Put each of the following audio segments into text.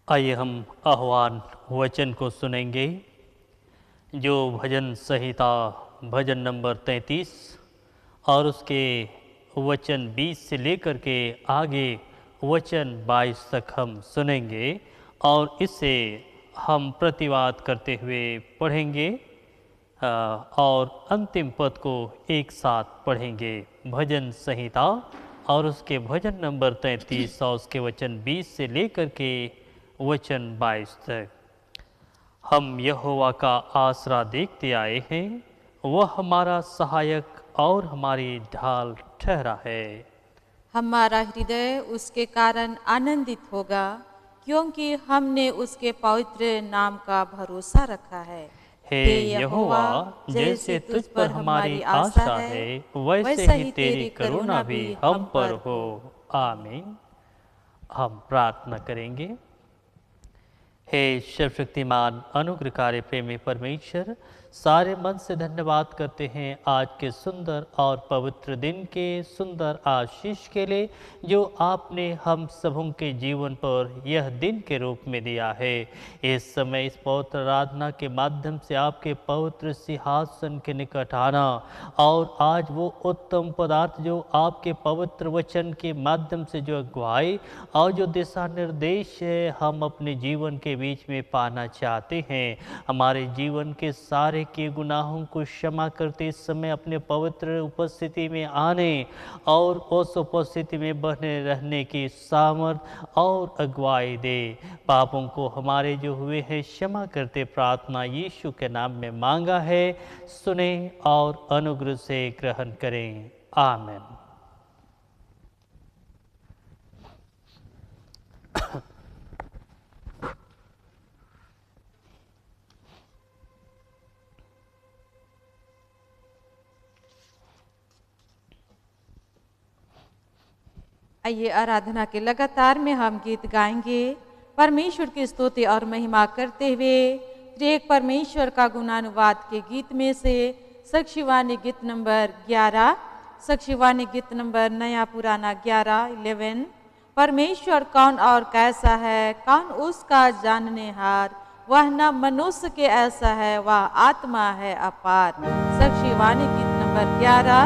आइए हम आह्वान वचन को सुनेंगे जो भजन संहिता भजन नंबर 33 और उसके वचन 20 से लेकर के आगे वचन 22 तक हम सुनेंगे और इसे हम प्रतिवाद करते हुए पढ़ेंगे और अंतिम पद को एक साथ पढ़ेंगे। भजन संहिता और उसके भजन नंबर 33 और उसके वचन 20 से लेकर के वचन 22 तक। हम यहोवा का आसरा देखते आए हैं, वह हमारा सहायक और हमारी ढाल ठहरा है। हमारा हृदय उसके कारण आनंदित होगा, क्योंकि हमने उसके पवित्र नाम का भरोसा रखा है। हे यहोवा, जैसे तुझ पर हमारी आशा है, वैसे ही तेरी करुणा भी हम पर हो। आमीन। हम प्रार्थना करेंगे। हे सर्वशक्तिमान अनुग्रहकारी प्रेमी परमेश्वर, सारे मन से धन्यवाद करते हैं आज के सुंदर और पवित्र दिन के सुंदर आशीष के लिए जो आपने हम सबों के जीवन पर यह दिन के रूप में दिया है। इस समय इस पवित्र आराधना के माध्यम से आपके पवित्र सिंहासन के निकट आना और आज वो उत्तम पदार्थ जो आपके पवित्र वचन के माध्यम से जो अगुवाई और जो दिशा निर्देश है हम अपने जीवन के बीच में पाना चाहते हैं। हमारे जीवन के सारे के गुनाहों को क्षमा करते इस समय अपने पवित्र उपस्थिति में आने और उस उपस्थिति में बने रहने की सामर्थ और अगुवाई दे। पापों को हमारे जो हुए हैं क्षमा करते प्रार्थना यीशु के नाम में मांगा है, सुने और अनुग्रह से ग्रहण करें। आमीन। आइए आराधना के लगातार में हम गीत गाएंगे, परमेश्वर की स्तुति और महिमा करते हुए एक परमेश्वर का गुणानुवाद के गीत में से साक्षीवाणी गीत नंबर 11, साक्षीवाणी गीत नंबर नया पुराना 11 परमेश्वर कौन और कैसा है, कौन उसका जानने हार, वह न मनुष्य के ऐसा है, वह आत्मा है अपार। साक्षीवाणी गीत नंबर 11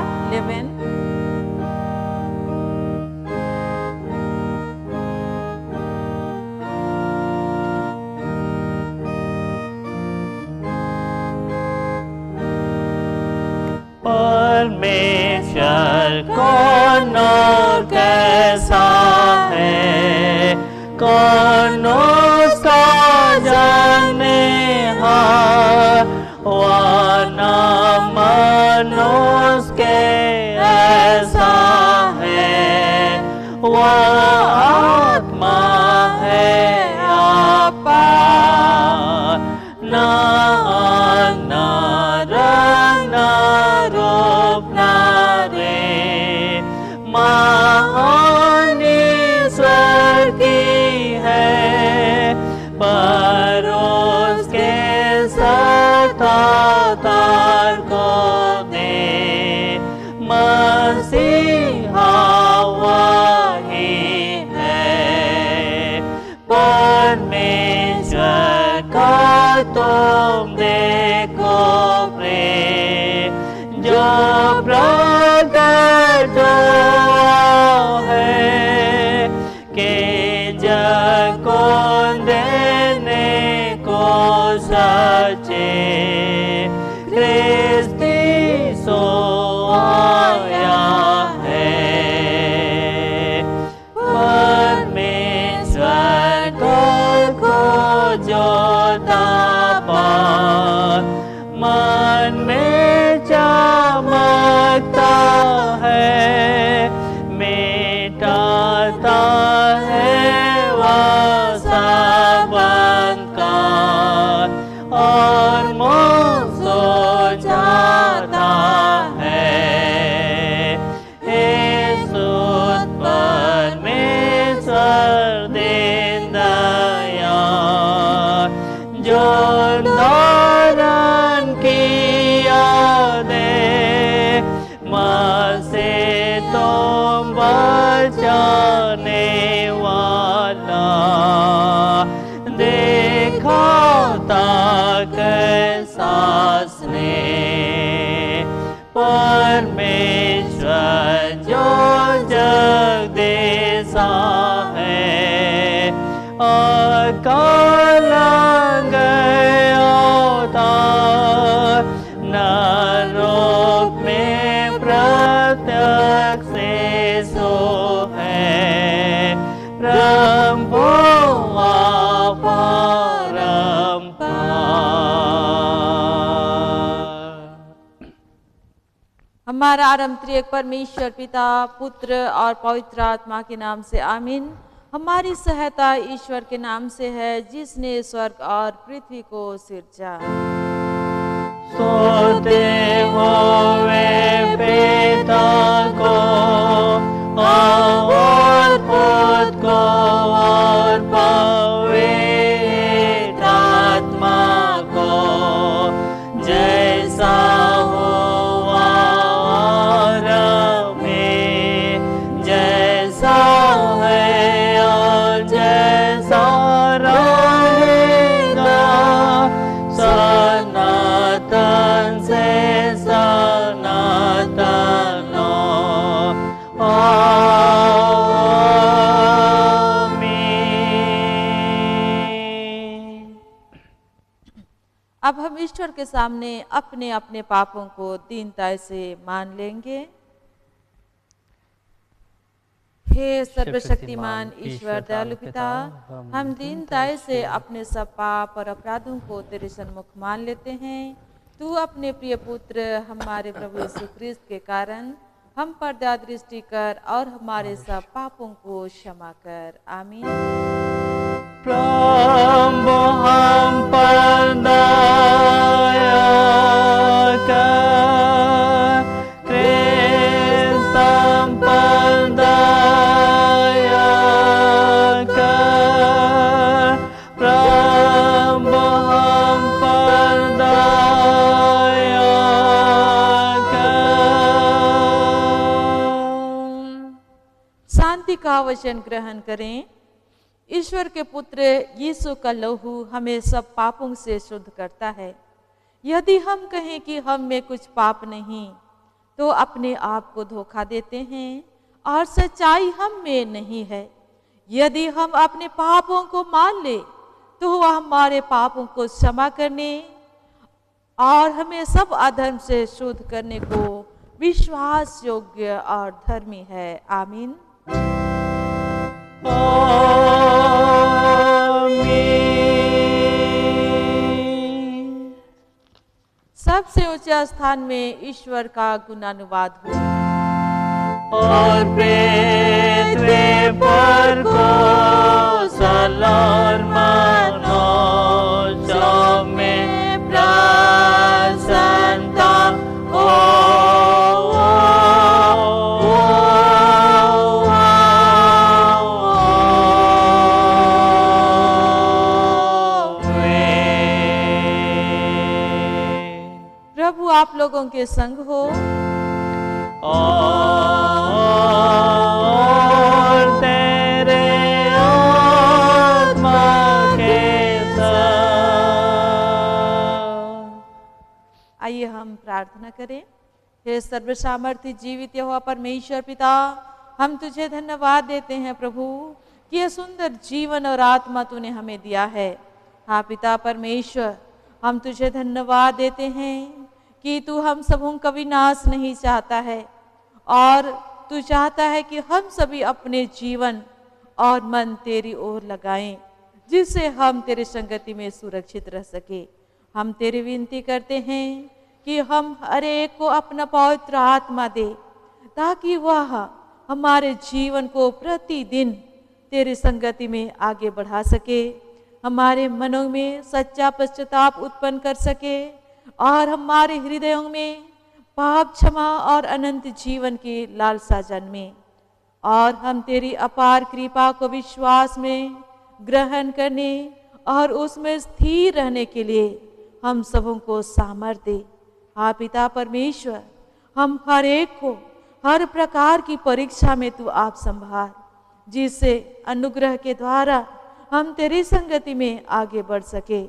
परमेश्वर कौन और कैसा है, कौन उसका जानने हार, वह न मनुष्य के ऐसा है, वह आत्मा है अपार। महान ईश्वर की है, पर उसके सतातार को दे, मसीहा वही है। परमेश्वर का तुम देखो प्रेम जो प्रकट है, के जग को देने को सचे क्रिस्ती सो आया है। परमेश्वर को जोता पार मन में चमकता है, मिटाता है वह सब अंधकार और मोह सो जाता है। यीशु परमेश्वर दीन दयाल जो नारायण की यादें से तुम बचाने वाला देखा कैसा स्नेह परमेश्वर जो जगदीशा है अकाल गया नरक में प्रत्यक्ष सो है प्रभु हमारा आरंभ त्रिएक परमेश्वर पिता पुत्र और पवित्र आत्मा के नाम से आमीन। हमारी सहायता ईश्वर के नाम से है जिसने स्वर्ग और पृथ्वी को सिरजा। सोते हुए पिता को और खुद को और पवित्र आत्मा को जैसा अब हम ईश्वर के सामने अपने अपने पापों को दीनता से मान लेंगे। हे सर्वशक्तिमान ईश्वर दयालु पिता, हम दीनता से अपने सब पाप और अपराधों को तेरे सन्मुख मान लेते हैं। तू अपने प्रिय पुत्र हमारे प्रभु यीशु ख्रिस्त के कारण हम पर दया दृष्टि कर और हमारे सब पापों को क्षमा कर। आमीन। प्रभु हम पर दया कर, ख्रिस्त हम पर दया कर, प्रभु हम पर दया कर। शांति का वचन ग्रहण करें। ईश्वर के पुत्र यीशु का लहू हमें सब पापों से शुद्ध करता है। यदि हम कहें कि हम में कुछ पाप नहीं तो अपने आप को धोखा देते हैं और सच्चाई हम में नहीं है। यदि हम अपने पापों को मान ले तो वह हमारे पापों को क्षमा करने और हमें सब अधर्म से शुद्ध करने को विश्वास योग्य और धर्मी है। आमीन। सबसे ऊंचे स्थान में ईश्वर का गुणानुवाद हो और पृथ्वी पर को सलार मानो जो में प्रसन्नता हो। आप लोगों के संग हो और तेरे आत्मा के साथ। आइए हम प्रार्थना करें। हे सर्वसामर्थी जीवित यहोवा परमेश्वर पिता, हम तुझे धन्यवाद देते हैं प्रभु कि यह सुंदर जीवन और आत्मा तूने हमें दिया है। हाँ पिता परमेश्वर, हम तुझे धन्यवाद देते हैं कि तू हम सबों का विनाश नहीं चाहता है और तू चाहता है कि हम सभी अपने जीवन और मन तेरी ओर लगाएं, जिससे हम तेरे संगति में सुरक्षित रह सके। हम तेरी विनती करते हैं कि हम हर एक को अपना पवित्र आत्मा दे, ताकि वह हमारे जीवन को प्रतिदिन तेरी संगति में आगे बढ़ा सके, हमारे मनों में सच्चा पश्चाताप उत्पन्न कर सके और हमारे हृदयों में पाप क्षमा और अनंत जीवन की लालसा जन्मे, और हम तेरी अपार कृपा को विश्वास में ग्रहण करने और उसमें स्थिर रहने के लिए हम सबों को सामर्थ्य दे। हाँ पिता परमेश्वर, हम हर एक को हर प्रकार की परीक्षा में तू आप संभाल, जिससे अनुग्रह के द्वारा हम तेरी संगति में आगे बढ़ सके।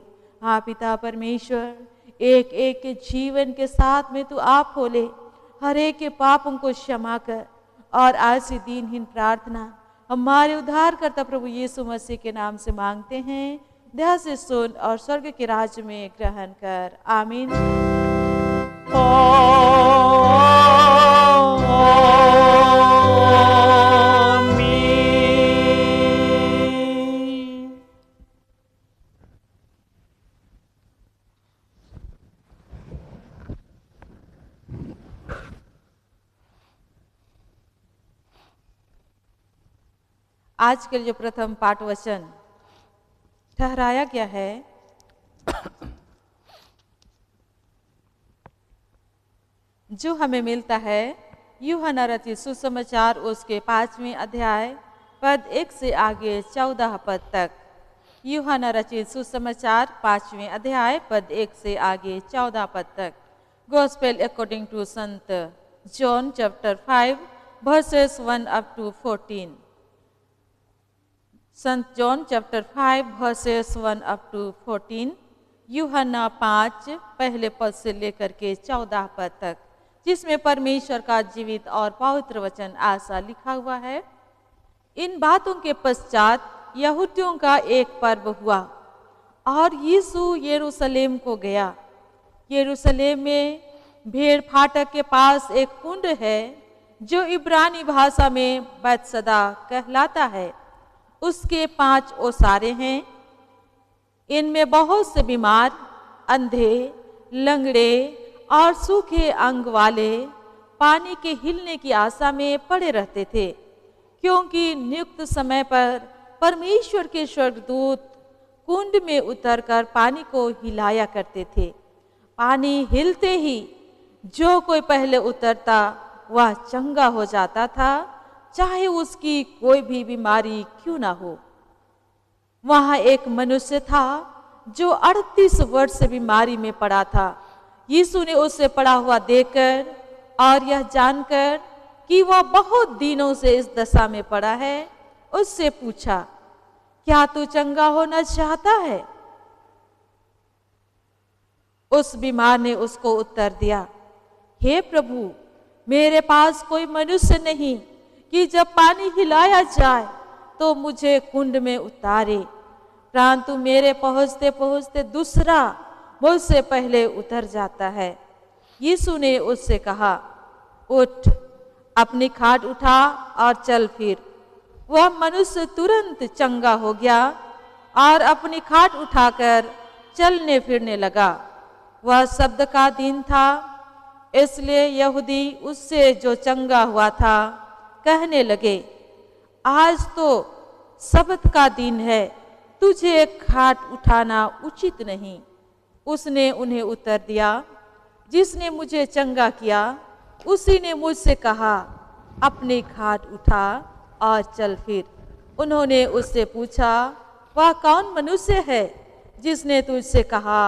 हाँ पिता परमेश्वर, एक एक के जीवन के साथ में तू आप खोले, हर एक के पापों को क्षमा कर। और आज से दीनहीन प्रार्थना हमारे उद्धारकर्ता प्रभु यीशु मसीह के नाम से मांगते हैं। दया से सुन और स्वर्ग के राज्य में ग्रहण कर। आमीन। आज के जो प्रथम पाठ वचन ठहराया गया है, जो हमें मिलता है यूहन्ना रचित सुसमाचार उसके 5वें अध्याय पद 1 से आगे 14 पद तक। यूहन्ना रचित सुसमाचार 5वें अध्याय पद 1 से आगे 14 पद तक। गॉस्पेल अकॉर्डिंग टू संत John chapter 5 verses 1 up to 14। संत John chapter 5 verses 1 up to 14। यूहन्ना 5 पहले पद से लेकर के 14 पद तक, जिसमें परमेश्वर का जीवित और पवित्र वचन आशा लिखा हुआ है। इन बातों के पश्चात यहूदियों का एक पर्व हुआ और यीशु यरूशलेम को गया। यरूशलेम में भेड़ फाटक के पास एक कुंड है जो इब्रानी भाषा में बैतसदा कहलाता है। उसके 5 ओसारे हैं। इनमें बहुत से बीमार, अंधे, लंगड़े और सूखे अंग वाले पानी के हिलने की आशा में पड़े रहते थे, क्योंकि नियुक्त समय पर परमेश्वर के स्वर्गदूत कुंड में उतरकर पानी को हिलाया करते थे। पानी हिलते ही जो कोई पहले उतरता वह चंगा हो जाता था, चाहे उसकी कोई भी बीमारी क्यों ना हो। वहां एक मनुष्य था जो 38 वर्ष से बीमारी में पड़ा था। यीशु ने उसे पड़ा हुआ देखकर और यह जानकर कि वह बहुत दिनों से इस दशा में पड़ा है, उससे पूछा, क्या तू चंगा होना चाहता है? उस बीमार ने उसको उत्तर दिया, हे प्रभु, मेरे पास कोई मनुष्य नहीं कि जब पानी हिलाया जाए तो मुझे कुंड में उतारे, परंतु मेरे पहुंचते पहुंचते दूसरा मुझसे पहले उतर जाता है। यीशु ने उससे कहा, उठ, अपनी खाट उठा और चल फिर। वह मनुष्य तुरंत चंगा हो गया और अपनी खाट उठाकर चलने फिरने लगा। वह सब्त का दिन था, इसलिए यहूदी उससे जो चंगा हुआ था कहने लगे, आज तो सब्त का दिन है, तुझे खाट उठाना उचित नहीं। उसने उन्हें उत्तर दिया, जिसने मुझे चंगा किया उसी ने मुझसे कहा, अपनी खाट उठा और चल फिर। उन्होंने उससे पूछा, वह कौन मनुष्य है जिसने तुझसे कहा,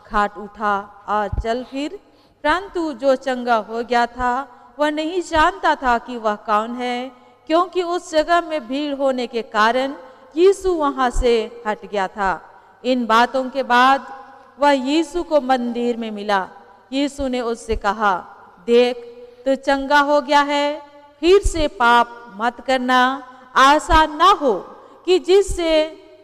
खाट उठा और चल फिर? परंतु जो चंगा हो गया था वह नहीं जानता था कि वह कौन है, क्योंकि उस जगह में भीड़ होने के कारण यीशु वहां से हट गया था। इन बातों के बाद वह यीशु को मंदिर में मिला। यीशु ने उससे कहा, देख, तू चंगा हो गया है, फिर से पाप मत करना, आशा ना हो कि जिससे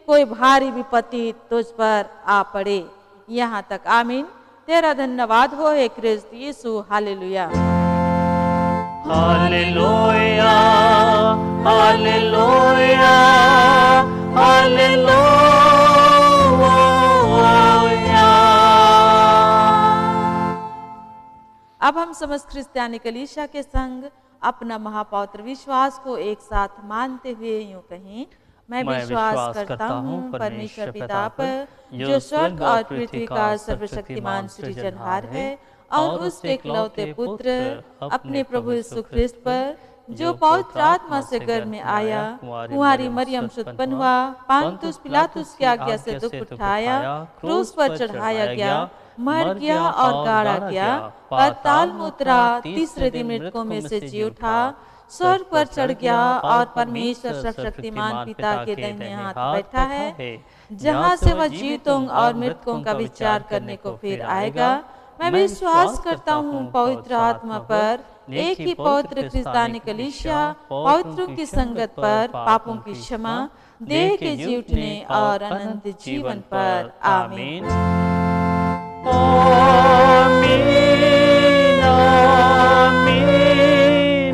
कोई भारी विपत्ति तुझ पर आ पड़े। यहाँ तक। आमीन। तेरा धन्यवाद हो हे क्रिस्त यीशु। हालेलुया, हालेलुया, हालेलुया, हालेलुया। अब हम समस्त क्रिस्तियानी कलीसिया के संग अपना महापवित्र विश्वास को एक साथ मानते हुए यूं कहें, मैं विश्वास करता हूँ परमेश्वर पिता पर, जो स्वर्ग और पृथ्वी का सर्वशक्तिमान सृजनहार है, और उसके इकलौते पुत्र अपने प्रभु यीशु ख्रिस्त पर, जो पवित्र आत्मा से गर्भ में आया, कुंवारी मरियम से उत्पन्न हुआ, पांतुस पिलातुस की आज्ञा से दुख उठाया, क्रूस पर चढ़ाया गया, मर गया और गाड़ा गया, पाताल में उतरा, तीसरे दिन मृतकों में से जी उठा, स्वर्ग पर चढ़ गया और परमेश्वर सर्वशक्तिमान पिता के दाहिने हाथ बैठा है, जहाँ से वह जीवों और मृतकों का विचार करने को फिर आएगा। मैं विश्वास करता हूँ पवित्र आत्मा पर, एक ही पवित्र क्रिस्तानी कलीसिया, पवित्रों की संगत पर, पापों की क्षमा, देह के जी उठने और अनंत जीवन पर। आमीन। आमीन, आमीन,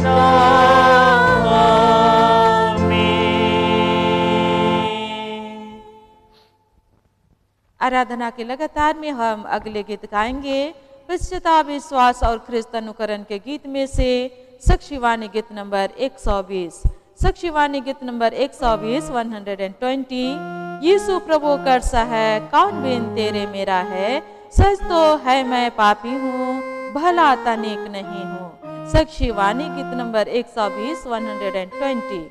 आमीन। आराधना के लगातार में हम अगले गीत गाएंगे। पश्चाताप, विश्वास और ख्रिस्त अनुकरण के गीत में से साक्षीवाणी गीत नंबर 120। साक्षीवाणी गीत नंबर 120 120। यीशु प्रभु करसा है, कौन बिन तेरे मेरा है। सच तो है मैं पापी हूँ, भला तनिक नहीं हूँ। साक्षीवाणी गीत नंबर 120 120।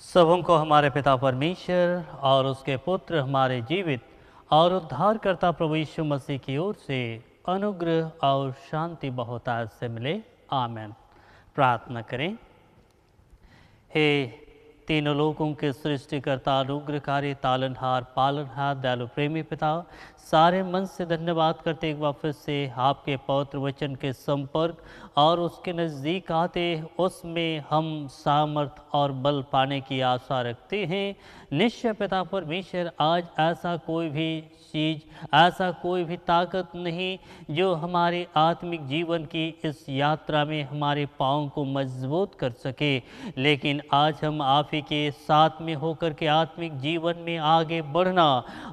सबों को हमारे पिता परमेश्वर और उसके पुत्र हमारे जीवित और उद्धारकर्ता प्रभु यीशु मसीह की ओर से अनुग्रह और शांति बहुतायत से मिले। आमीन। प्रार्थना करें। हे तीनों लोगों के सृष्टिकर्ता, अनुग्रहकारी, तालनहार, पालनहार, दयालु प्रेमी पिता, सारे मन से धन्यवाद करते एक बार फिर से आपके पवित्र वचन के संपर्क और उसके नज़दीक आते उसमें हम सामर्थ और बल पाने की आशा रखते हैं। निश्चय पिता परमेश्वर, आज ऐसा कोई भी चीज़, ऐसा कोई भी ताकत नहीं जो हमारे आत्मिक जीवन की इस यात्रा में हमारे पाँव को मजबूत कर सके, लेकिन आज हम आप ही ही के साथ में होकर के आत्मिक जीवन में आगे बढ़ना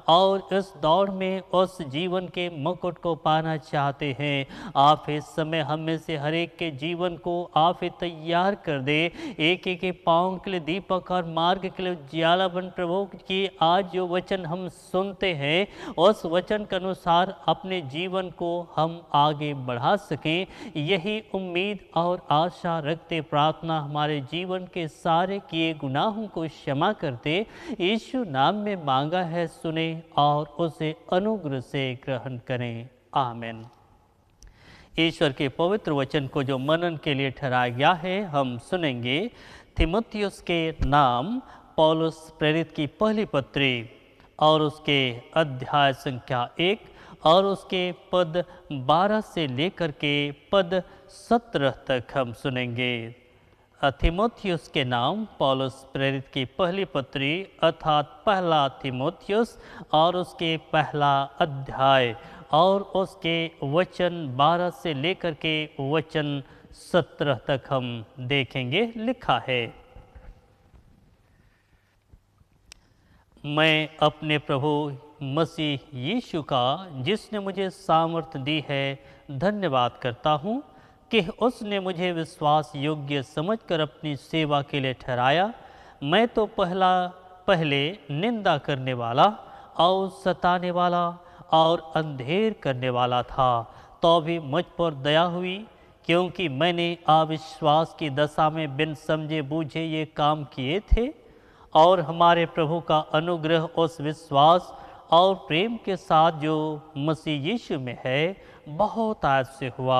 और इस दौड़ में उस जीवन के मुकुट को पाना चाहते हैं। आप इस समय हम में से हर एक के जीवन को आप ही तैयार कर दे, एक एक के पाँव के लिए दीपक और मार्ग के लिए उजियाला बन प्रभु की आज जो वचन हम सुनते हैं उस वचन के अनुसार अपने जीवन को हम आगे बढ़ा सकें। यही उम्मीद और आशा रखते प्रार्थना हमारे जीवन के सारे किए गुनाहों को क्षमा करते यीशु नाम में मांगा है, सुने और उसे अनुग्रह से ग्रहण करें। आमीन। ईश्वर के पवित्र वचन को जो मनन के लिए ठहराया गया है हम सुनेंगे। तीमुथियुस के नाम पौलुस प्रेरित की पहली पत्री और उसके अध्याय संख्या 1 और उसके पद 12 से लेकर के पद 17 तक हम सुनेंगे। तीमुथियुस के नाम पौलुस प्रेरित की पहली पत्री अर्थात पहला तीमुथियुस और उसके पहला अध्याय और उसके वचन 12 से लेकर के वचन 17 तक हम देखेंगे। लिखा है, मैं अपने प्रभु मसीह यीशु का जिसने मुझे सामर्थ्य दी है धन्यवाद करता हूँ कि उसने मुझे विश्वास योग्य समझकर अपनी सेवा के लिए ठहराया। मैं तो पहले निंदा करने वाला और सताने वाला और अंधेर करने वाला था, तो भी मुझ पर दया हुई क्योंकि मैंने अविश्वास की दशा में बिन समझे बूझे ये काम किए थे। और हमारे प्रभु का अनुग्रह उस विश्वास और प्रेम के साथ जो मसीह यीशु में है बहुत आज से हुआ।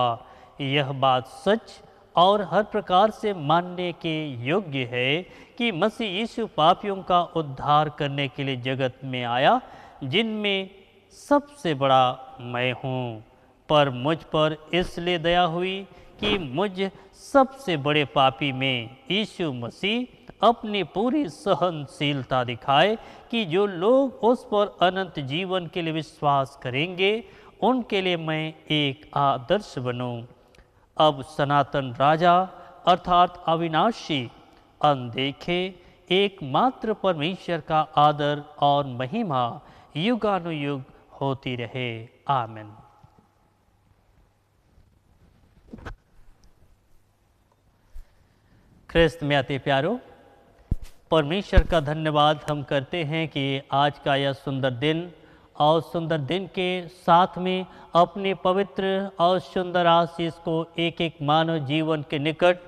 यह बात सच और हर प्रकार से मानने के योग्य है कि मसीह यीशु पापियों का उद्धार करने के लिए जगत में आया, जिनमें सबसे बड़ा मैं हूँ। पर मुझ पर इसलिए दया हुई कि मुझ सबसे बड़े पापी में यीशु मसीह अपनी पूरी सहनशीलता दिखाए कि जो लोग उस पर अनंत जीवन के लिए विश्वास करेंगे उनके लिए मैं एक आदर्श बनूं। अब सनातन राजा अर्थात अविनाशी अनदेखे एकमात्र परमेश्वर का आदर और महिमा युगानुयुग होती रहे। आमीन। ख्रिस्त में अति प्यारो, परमेश्वर का धन्यवाद हम करते हैं कि आज का यह सुंदर दिन और सुंदर दिन के साथ में अपने पवित्र और सुंदर आशीष को एक एक मानव जीवन के निकट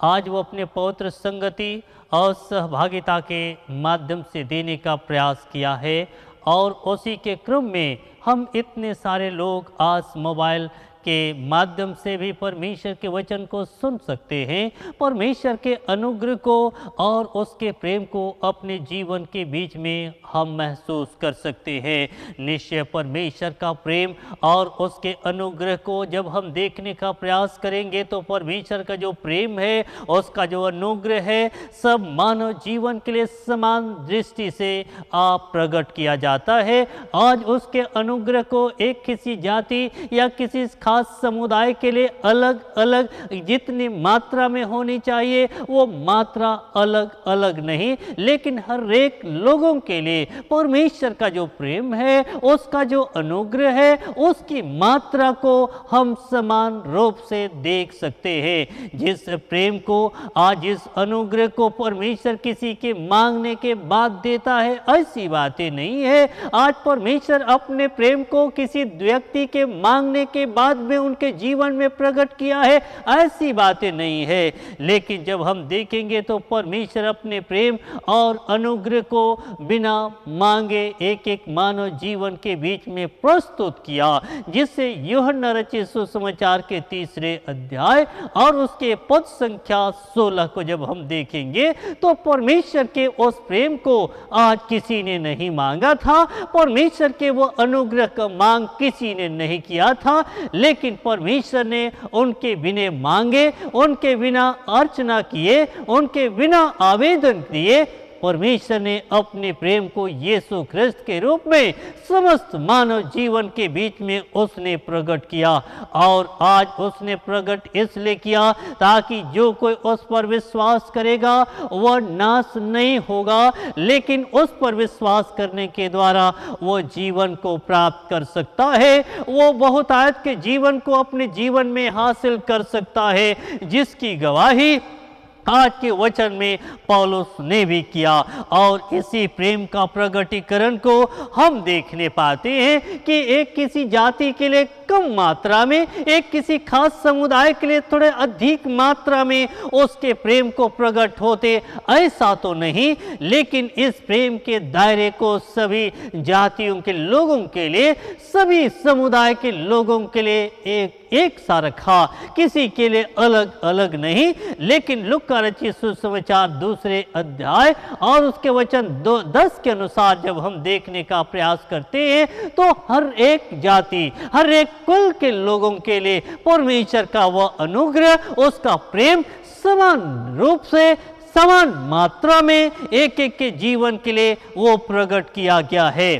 आज वो अपने पवित्र संगति और सहभागिता के माध्यम से देने का प्रयास किया है। और उसी के क्रम में हम इतने सारे लोग आज मोबाइल के माध्यम से भी परमेश्वर के वचन को सुन सकते हैं। परमेश्वर के अनुग्रह को और उसके प्रेम को अपने जीवन के बीच में हम महसूस कर सकते हैं। निश्चय परमेश्वर का प्रेम और उसके अनुग्रह को जब हम देखने का प्रयास करेंगे तो परमेश्वर का जो प्रेम है, उसका जो अनुग्रह है, सब मानव जीवन के लिए समान दृष्टि से प्रकट किया जाता है। आज उसके अनुग्रह को एक किसी जाति या किसी खास समुदाय के लिए अलग अलग जितनी मात्रा में होनी चाहिए वो मात्रा अलग अलग नहीं, लेकिन हर एक लोगों के लिए परमेश्वर का जो प्रेम है, उसका जो अनुग्रह है, उसकी मात्रा को हम समान रूप से देख सकते हैं। जिस प्रेम को आज इस अनुग्रह को परमेश्वर किसी के मांगने के बाद देता है, ऐसी बातें नहीं है। आज परमेश्वर अपने प्रेम को किसी व्यक्ति के मांगने के बाद में उनके जीवन में प्रकट किया है, ऐसी बातें नहीं है। लेकिन जब हम देखेंगे तो परमेश्वर अपने प्रेम और अनुग्रह को बिना मांगे एक एक मानव जीवन के बीच में प्रस्तुत किया, जिससे यूहन्ना रचित सुसमाचार के 3 अध्याय और उसके पद संख्या 16 को जब हम देखेंगे तो परमेश्वर के उस प्रेम को आज किसी ने नहीं मांगा था, परमेश्वर के वो अनुग्रह का मांग किसी ने नहीं किया था, लेकिन परमेश्वर ने उनके बिना मांगे, उनके बिना अर्चना किए, उनके बिना आवेदन दिए परमेश्वर ने अपने प्रेम को यीशु ख्रिस्त के रूप में समस्त मानव जीवन के बीच में उसने प्रकट किया। और आज उसने प्रकट इसलिए किया ताकि जो कोई उस पर विश्वास करेगा वह नाश नहीं होगा, लेकिन उस पर विश्वास करने के द्वारा वो जीवन को प्राप्त कर सकता है, वो बहुतायत के जीवन को अपने जीवन में हासिल कर सकता है, जिसकी गवाही आज के वचन में पौलुस ने भी किया। और इसी प्रेम का प्रकटीकरण को हम देखने पाते हैं कि एक किसी जाति के लिए कम मात्रा में, एक किसी खास समुदाय के लिए थोड़े अधिक मात्रा में उसके प्रेम को प्रकट होते, ऐसा तो नहीं, लेकिन इस प्रेम के दायरे को सभी जातियों के लोगों के लिए, सभी समुदाय के लोगों के लिए एक सा रखा, किसी के लिए अलग अलग नहीं। लेकिन लूका रचित सुसमाचार 2 अध्याय और उसके वचन 10 के अनुसार जब हम देखने का प्रयास करते हैं तो हर एक जाति, हर एक कुल के लोगों के लिए परमेश्वर का वह अनुग्रह, उसका प्रेम समान रूप से, समान मात्रा में एक एक के जीवन के लिए वो प्रकट किया गया है।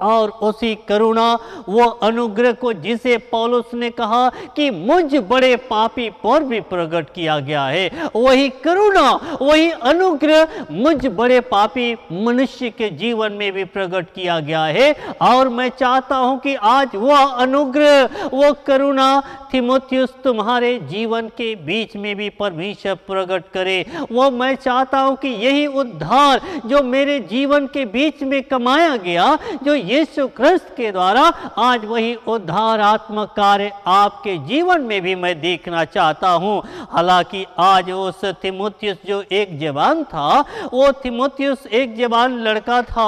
और उसी करुणा, वो अनुग्रह को जिसे पौलुस ने कहा कि मुझ बड़े पापी पर भी प्रकट किया गया है, वही करुणा, वही अनुग्रह मुझ बड़े पापी मनुष्य के जीवन में भी प्रकट किया गया है। और मैं चाहता हूं कि आज वह अनुग्रह, वो करुणा तीमुथियुस तुम्हारे जीवन के बीच में भी परमेश्वर प्रकट करे। वो मैं चाहता हूं कि यही उद्धार जो मेरे जीवन के बीच में कमाया गया, जो यीशु ख्रिस्त के द्वारा, आज वही उद्धारात्मक कार्य आपके जीवन में भी मैं देखना चाहता हूं। हालांकि आज उस तीमुथियुस जो एक जवान था, वो तीमुथियुस एक जवान लड़का था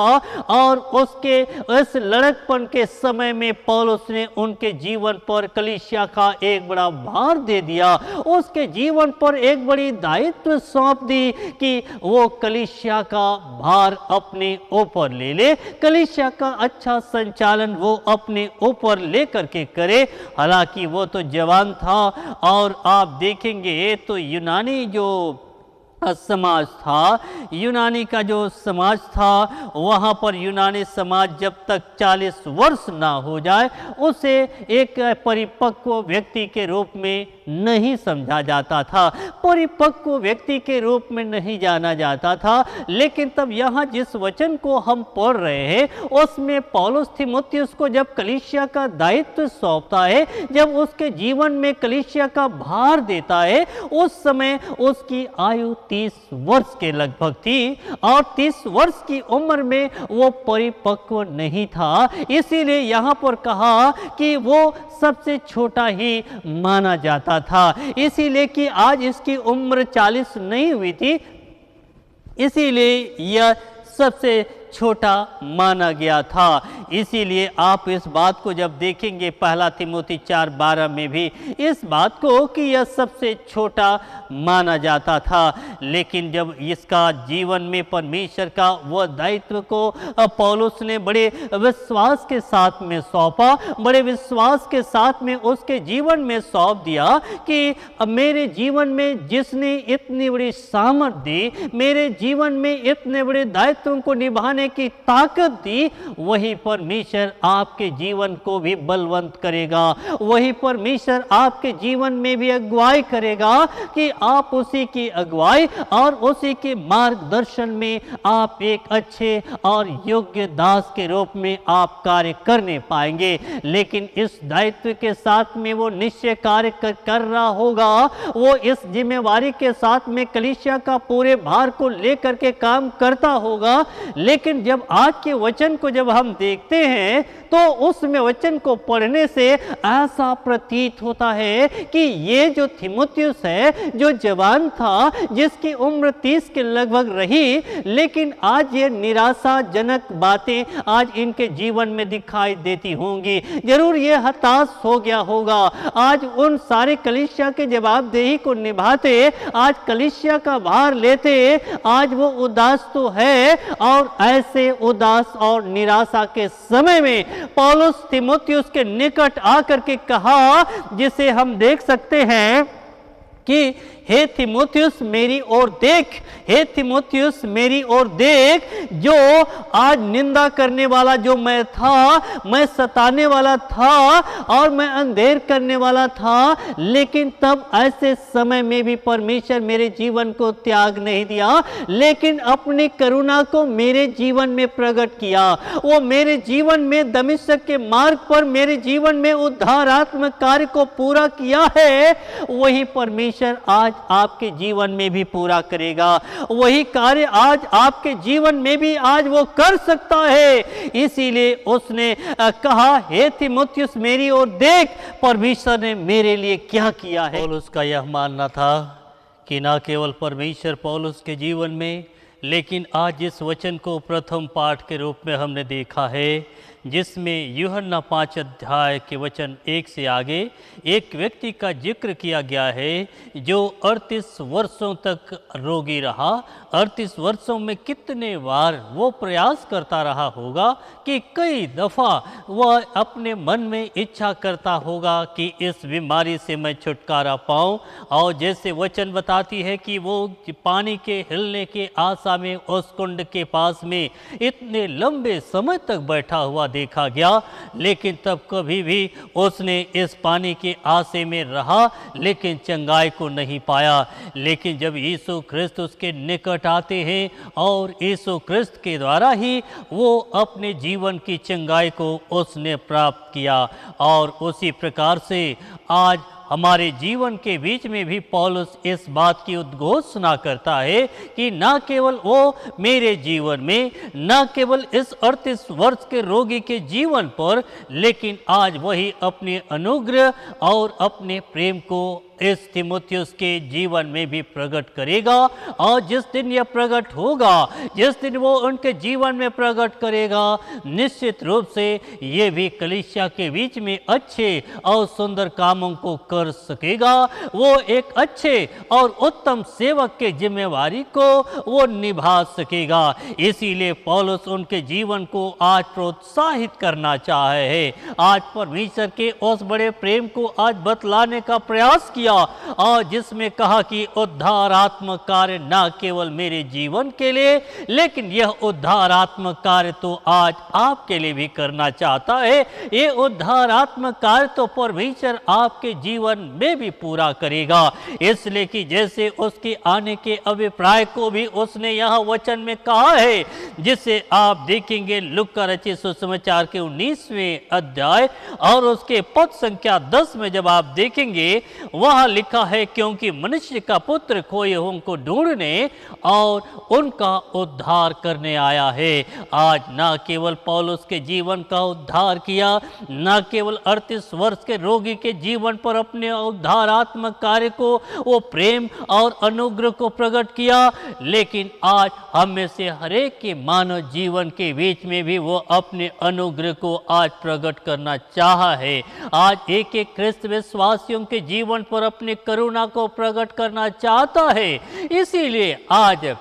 और उसके उस लड़कपन के समय में पौलुस ने उनके जीवन पर कलीसिया का एक बड़ा भार दे दिया, उसके जीवन पर एक बड़ी दायित्व सौंप दी कि वो कलीसिया का भार अपने ऊपर ले ले, कलीसिया का अच्छा संचालन वो अपने ऊपर लेकर के करे। हालांकि वो तो जवान था और आप देखेंगे तो यूनानी जो समाज था, यूनानी का जो समाज था, वहाँ पर यूनानी समाज जब तक 40 वर्ष ना हो जाए उसे एक परिपक्व व्यक्ति के रूप में नहीं समझा जाता था, परिपक्व व्यक्ति के रूप में नहीं जाना जाता था। लेकिन तब यहाँ जिस वचन को हम पढ़ रहे हैं उसमें पौलुस तीमुथियुस को जब कलीसिया का दायित्व सौंपता है, जब उसके जीवन में कलीसिया का भार देता है, उस समय उसकी आयु 30 वर्ष के लगभग थी और 30 वर्ष की उम्र में वो परिपक्व नहीं था। इसीलिए यहाँ पर कहा कि वो सबसे छोटा ही माना जाता था, इसीलिए कि आज इसकी उम्र 40 नहीं हुई थी, इसीलिए यह सबसे छोटा माना गया था। इसीलिए आप इस बात को जब देखेंगे 1 तीमुथी 4:12 में भी इस बात को कि यह सबसे छोटा माना जाता था। लेकिन जब इसका जीवन में परमेश्वर का वह दायित्व को पौलुस ने बड़े विश्वास के साथ में सौंपा, बड़े विश्वास के साथ में उसके जीवन में सौंप दिया कि मेरे जीवन में जिसने इतनी बड़ी सामर्थ दी, मेरे जीवन में इतने बड़े दायित्वों को निभाने की ताकत दी, वही परमेश्वर आपके जीवन को भी बलवंत करेगा, वही परमेश्वर आपके जीवन में भी अगुवाई करेगा कि आप उसी की अगुवाई और उसी के मार्गदर्शन में आप एक अच्छे और योग्य दास के रूप में आप कार्य करने पाएंगे। लेकिन इस दायित्व के साथ में वो निश्चय कार्य कर रहा होगा, वो इस जिम्मेवारी के साथ में कलीसिया का पूरे भार को लेकर के काम करता होगा। लेकिन जब आज के वचन को जब हम देखते हैं तो उसमें वचन को पढ़ने से ऐसा प्रतीत होता है कि ये जो तीमुथियुस है, जो जवान था, जिसकी उम्र 30 के लगभग रही, लेकिन आज ये निराशाजनक बातें आज इनके जीवन में दिखाई देती होंगी। जरूर ये हताश हो गया होगा। आज उन सारे कलीसिया के जवाबदेही को निभाते, आज कलीसिया का भार लेते, आज वो उदास तो है। और ऐसे उदास और निराशा के समय में पौलुस तीमुथियुस के निकट आकर के कहा, जिसे हम देख सकते हैं कि हे तीमुथियुस मेरी ओर देख, हे तीमुथियुस मेरी ओर देख, जो आज निंदा करने वाला जो मैं था, मैं सताने वाला था और मैं अंधेर करने वाला था, लेकिन तब ऐसे समय में भी परमेश्वर मेरे जीवन को त्याग नहीं दिया, लेकिन अपनी करुणा को मेरे जीवन में प्रकट किया। वो मेरे जीवन में दमिश्क के मार्ग पर मेरे जीवन में उद्धारात्मक कार्य को पूरा किया है, वही परमेश्वर आज आपके जीवन में भी पूरा करेगा। वही कार्य आज आपके जीवन में भी आज वो कर सकता है। इसीलिए उसने कहा, हे तीमुथियुस मेरी ओर देख, परमेश्वर ने मेरे लिए क्या किया है। पौलुस का यह मानना था कि न केवल परमेश्वर पौलुस के जीवन में, लेकिन आज इस वचन को प्रथम पाठ के रूप में हमने देखा है, जिसमें यूहन्ना 5 अध्याय के वचन 1 से आगे एक व्यक्ति का जिक्र किया गया है जो 38 वर्षों तक रोगी रहा। 38 वर्षों में कितने बार वो प्रयास करता रहा होगा कि कई दफ़ा वह अपने मन में इच्छा करता होगा कि इस बीमारी से मैं छुटकारा पाऊं। और जैसे वचन बताती है कि वो पानी के हिलने के आशा में उस कुंड के पास में इतने लंबे समय तक बैठा हुआ देखा गया, लेकिन तब कभी भी उसने इस पानी के आशे में रहा, लेकिन चंगाई को नहीं पाया। लेकिन जब यीशु ख्रिस्त उसके निकट आते हैं और यीशु ख्रिस्त के द्वारा ही वो अपने जीवन की चंगाई को उसने प्राप्त किया। और उसी प्रकार से आज हमारे जीवन के बीच में भी पौलुस इस बात की उद्घोषणा करता है कि न केवल वो मेरे जीवन में, न केवल इस 38 वर्ष के रोगी के जीवन पर, लेकिन आज वही अपने अनुग्रह और अपने प्रेम को इस तीमुथियुस के जीवन में भी प्रकट करेगा। और जिस दिन यह प्रकट होगा, जिस दिन वो उनके जीवन में प्रकट करेगा, निश्चित रूप से ये भी कलीसिया के बीच में अच्छे और सुंदर कामों को कर सकेगा। वो एक अच्छे और उत्तम सेवक के जिम्मेवारी को वो निभा सकेगा। इसीलिए पौलुस उनके जीवन को आज प्रोत्साहित करना चाहे है। आज परमेश्वर के उस बड़े प्रेम को आज बतलाने का प्रयास किया, और जिसमें कहा कि उद्धारात्मक कार्य न केवल मेरे जीवन के लिए, लेकिन यह उद्धारात्मक कार्य तो आज आपके लिए भी करना चाहता है। ये उद्धारात्मक कार्य तो परमेश्वर आपके जीवन में भी पूरा करेगा। इसलिए कि जैसे उसके आने के अभिप्राय को भी उसने यहाँ वचन में कहा है, जिसे आप देखेंगे लूका रचित सुसमाचार के 19वें अध्याय और उसके पद संख्या 10 में जब आप देखेंगे, वह लिखा है, क्योंकि मनुष्य का पुत्र खोए हुओं को ढूंढने और उनका उद्धार करने आया है। आज न केवल पौलुस के जीवन का उद्धार किया, न केवल 38 वर्ष के रोगी के जीवन पर अपने उद्धारात्मक कार्य को, वो प्रेम और अनुग्रह को प्रकट किया, लेकिन आज हम में से हरेक के मानव जीवन के बीच में भी वो अपने अनुग्रह को आज प्रकट करना चाहा है। आज एक एक ख्रिस्त विश्वासियों के जीवन पर अपनी करुणा को प्रकट करना चाहता है। इसीलिए आज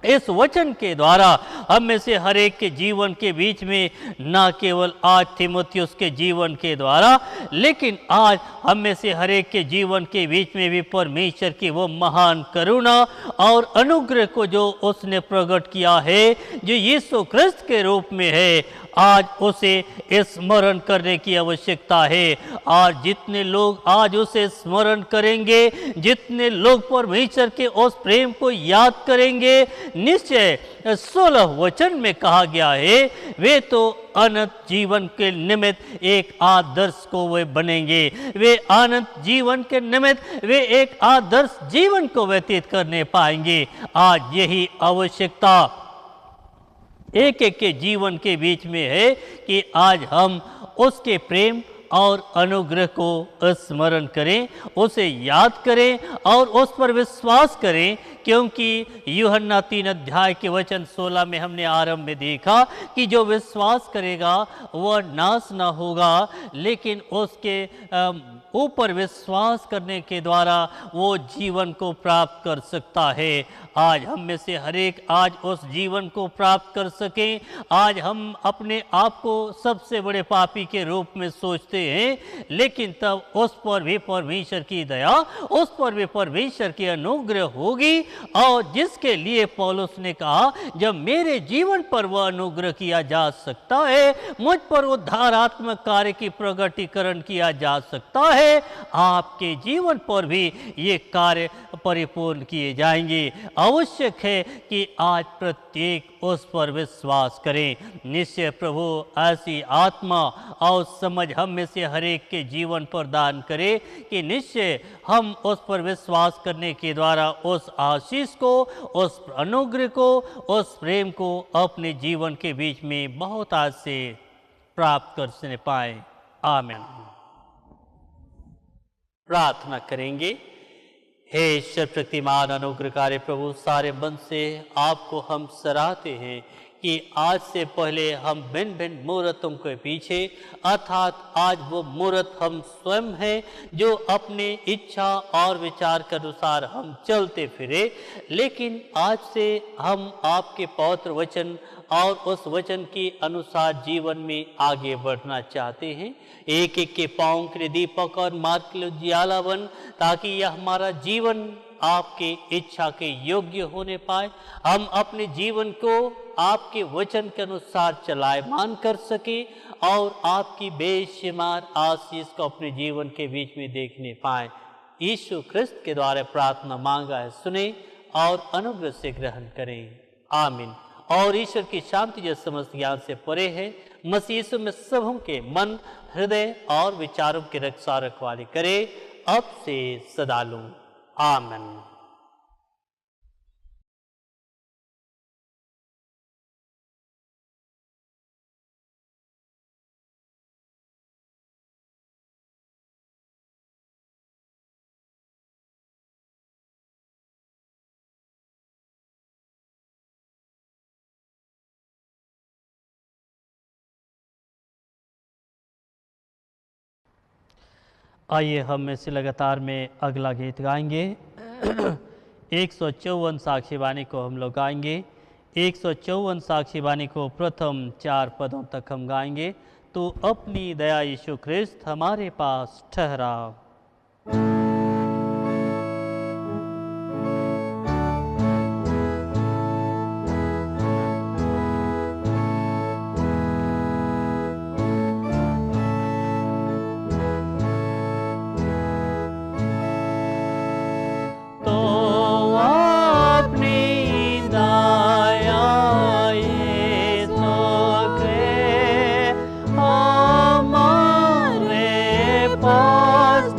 इस वचन के द्वारा हम में से हर एक के जीवन के बीच में, न केवल आज तीमुथियुस के जीवन के द्वारा, लेकिन आज हम में से हर एक के जीवन के बीच में भी परमेश्वर की वो महान करुणा और अनुग्रह को जो उसने प्रकट किया है, जो यीशु ख्रिस्त के रूप में है, आज उसे स्मरण करने की आवश्यकता है। आज जितने लोग आज उसे स्मरण करेंगे, जितने लोग परमेश्वर के उस प्रेम को याद करेंगे, निश्चय 16 वचन में कहा गया है, वे तो अनंत जीवन के निमित्त एक आदर्श को वे बनेंगे। वे अनंत जीवन के निमित्त वे एक आदर्श जीवन को व्यतीत करने पाएंगे। आज यही आवश्यकता एक एक के जीवन के बीच में है कि आज हम उसके प्रेम और अनुग्रह को स्मरण करें, उसे याद करें और उस पर विश्वास करें। क्योंकि यूहन्ना 3 अध्याय के वचन 16 में हमने आरंभ में देखा कि जो विश्वास करेगा वह नाश ना होगा, लेकिन उसके ऊपर विश्वास करने के द्वारा वो जीवन को प्राप्त कर सकता है। आज हम में से हर एक आज उस जीवन को प्राप्त कर सकें। आज हम अपने आप को सबसे बड़े पापी के रूप में सोचते हैं, लेकिन तब उस पर भी परमेश्वर की दया, उस पर भी परमेश्वर की अनुग्रह होगी। और जिसके लिए पौलुस ने कहा, जब मेरे जीवन पर वह अनुग्रह किया जा सकता है, मुझ पर उद्धारात्मक कार्य की प्रकटीकरण किया जा सकता है, आपके जीवन पर भी ये कार्य परिपूर्ण किए जाएंगे। आवश्यक है कि आज प्रत्येक उस पर विश्वास करें। निश्चय प्रभु ऐसी आत्मा और समझ हम में से हर एक के जीवन पर दान करे कि निश्चय हम उस पर विश्वास करने के द्वारा उस आशीष को, उस अनुग्रह को, उस प्रेम को अपने जीवन के बीच में बहुत आज से प्राप्त कर पाए। आमीन। प्रार्थना करेंगे। हे सर्वशक्तिमान अनुग्रहकारी प्रभु, सारे मन से आपको हम सराहते हैं कि आज से पहले हम भिन्न भिन्न मूर्तों के पीछे, अर्थात आज वो मूर्त हम स्वयं हैं जो अपने इच्छा और विचार के अनुसार हम चलते फिरे, लेकिन आज से हम आपके पवित्र वचन और उस वचन के अनुसार जीवन में आगे बढ़ना चाहते हैं। एक एक के पाँव के दीपक और मार्ग के लिए उजियाला बन, ताकि यह हमारा जीवन आपके इच्छा के योग्य होने पाए। हम अपने जीवन को आपके वचन के अनुसार चलायमान कर सके और आपकी बेशुमार आशीष को अपने जीवन के बीच में देखने पाए। यीशु ख्रिस्त के द्वारा प्रार्थना मांगा है, सुने और अनुग्रह से ग्रहण करें। आमीन। और ईश्वर की शांति जो समस्त ज्ञान से परे है, मसीह यीशु में सबों के मन, हृदय और विचारों की रक्षा रखवाली करे, अब से सदा लूं। आमीन। आइए हम में से लगातार में अगला गीत गाएंगे। 154 साक्षी वाणी को हम लोग गाएंगे। 154 साक्षी वाणी को प्रथम 4 पदों तक हम गाएंगे। तो अपनी दया यीशु ख्रिस्त हमारे पास ठहरा। हमारे पास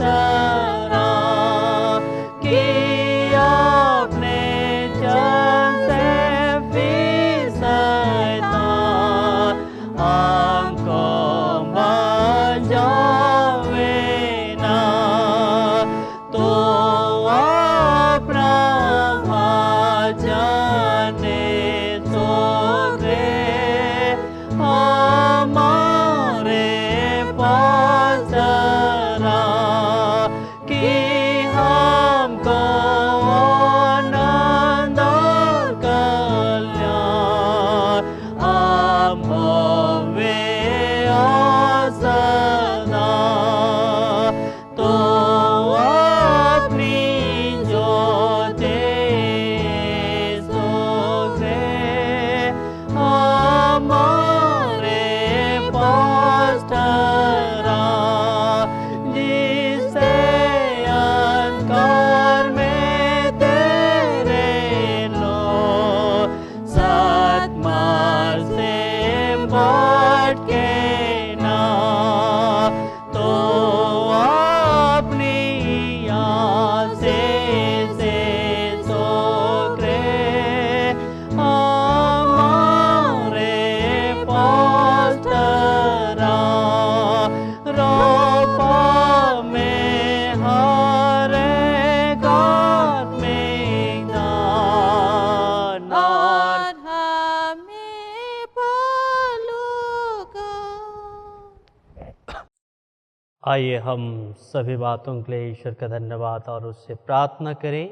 आइए हम सभी बातों के लिए ईश्वर का धन्यवाद और उससे प्रार्थना करें।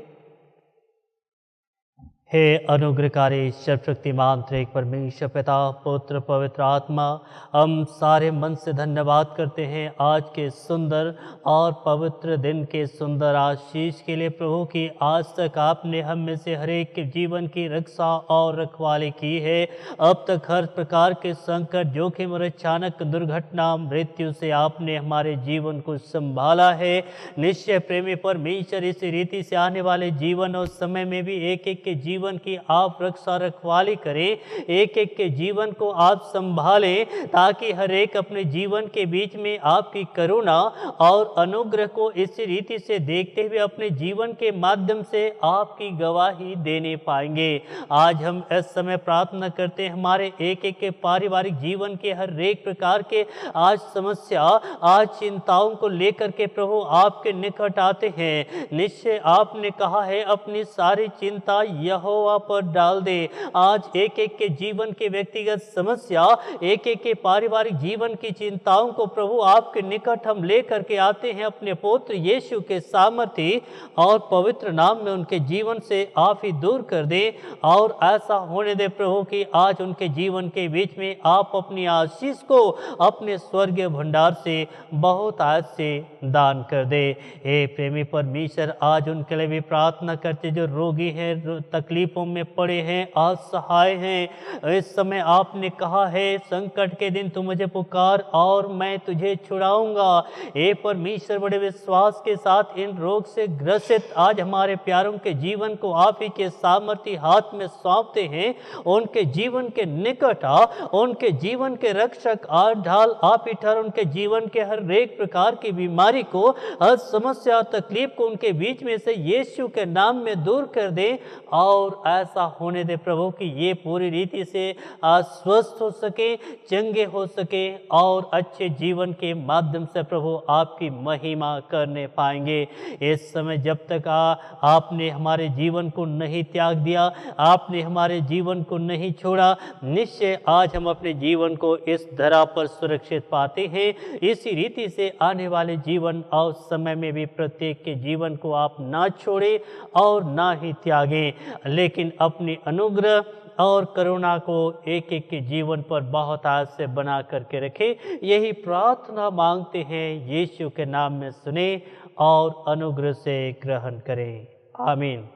हे अनुग्रहकारी सर्वशक्तिमान त्रिएक परमेश्वर पिता पुत्र पवित्र आत्मा, हम सारे मन से धन्यवाद करते हैं आज के सुंदर और पवित्र दिन के सुंदर आशीष के लिए प्रभु की आज तक आपने हम में से हर एक के जीवन की रक्षा और रखवाली की है। अब तक हर प्रकार के संकट जोखिम और अचानक दुर्घटना मृत्यु से आपने हमारे जीवन को संभाला है। निश्चय प्रेमी परमेश्वर इस रीति से आने वाले जीवन और समय में भी एक एक के जीवन की आप रक्षा रखवाली करें, एक एक के जीवन को आप संभालें, ताकि हर एक अपने जीवन के बीच में आपकी करुणा और अनुग्रह को इस रीति से देखते हुए अपने जीवन के माध्यम से आपकी गवाही देने पाएंगे। आज हम इस समय प्रार्थना करते हैं हमारे एक एक के पारिवारिक जीवन के हर एक प्रकार के आज समस्या, आज चिंताओं को लेकर के प्रभु आपके निकट आते हैं। निश्चय आपने कहा है अपनी सारी चिंता यहोवा पर डाल दे। आज एक एक के जीवन के व्यक्तिगत समस्या, एक एक के पारिवारिक जीवन की चिंताओं को प्रभु आपके निकट हम लेकर के आते हैं। अपने पुत्र यीशु के सामर्थ्य और पवित्र नाम में उनके जीवन से आप ही दूर कर दे और ऐसा होने दे प्रभु कि आज उनके जीवन के बीच में आप अपनी आशीष को अपने स्वर्गीय भंडार से बहुत आज से दान कर दे। हे प्रेमी परमेश्वर, आज उनके लिए भी प्रार्थना करते जो रोगी हैं, तकलीफों में पड़े हैं, असहाय हैं। इस समय आपने कहा है संकट के दिन तू मुझे पुकार और मैं तुझे छुड़ाऊंगा। हे परमेश्वर, बड़े विश्वास के साथ इन रोग से ग्रसित आज हमारे प्यारों के जीवन को आप ही के सामर्थ्य हाथ में सौंपते हैं। उनके जीवन के निकट आ, उनके जीवन के रक्षक आ ढाल आप ही ठहर। उनके जीवन के हर एक प्रकार की बीमारी को, हर समस्या तकलीफ को उनके बीच में से यीशु के नाम में दूर कर दे और ऐसा होने दे प्रभु कि ये पूरी रीति से स्वस्थ हो सके, चंगे हो सके और अच्छे जीवन के माध्यम से प्रभु आपकी महिमा करने पाएंगे। इस समय जब तक आपने हमारे जीवन को नहीं त्याग दिया, आपने हमारे जीवन को नहीं छोड़ा, निश्चय आज हम अपने जीवन को इस धरा पर सुरक्षित पाते हैं। इसी रीति से आने वाले जीवन और समय में भी प्रत्येक के जीवन को आप ना छोड़े और ना ही त्यागें, लेकिन अपनी अनुग्रह और करुणा को एक एक के जीवन पर बहुत आज से बना करके रखे। यही प्रार्थना मांगते हैं, यीशु के नाम में सुने और अनुग्रह से ग्रहण करें। आमीन।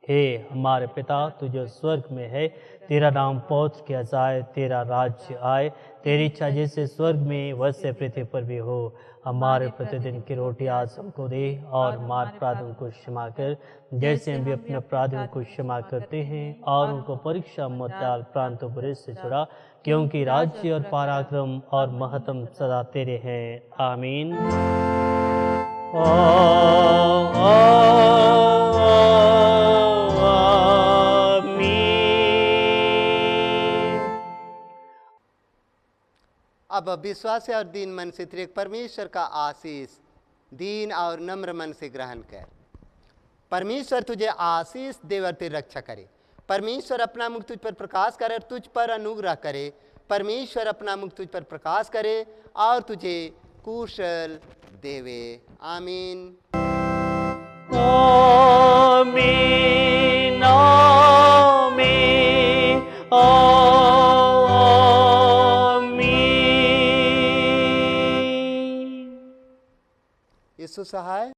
हे हमारे पिता, तू जो स्वर्ग में है, तेरा नाम पवित्र किया जाए, तेरा राज्य आए, तेरी इच्छा जैसे स्वर्ग में वैसे पृथ्वी पर भी हो। हमारे प्रतिदिन की रोटी आज हमको दे और हमारे अपराधों को क्षमा कर, जैसे हम भी अपने अपराधियों को क्षमा करते हैं, और उनको परीक्षा मत डाल, प्रांतों पर से छुड़ा, क्योंकि राज्य और पराक्रम और महत्व सदा तेरे हैं। आमीन। अब विश्वास और दीन मन से त्रिएक परमेश्वर का आशीष दीन और नम्र मन से ग्रहण कर। परमेश्वर तुझे आशीष दे और तेरी रक्षा करे। परमेश्वर अपना मुख तुझ पर प्रकाश करे और तुझ पर अनुग्रह करे। परमेश्वर अपना मुख तुझ पर प्रकाश करे और तुझे कुशल देवे। आमीन। आमीन। आमीन। यीशु सहाय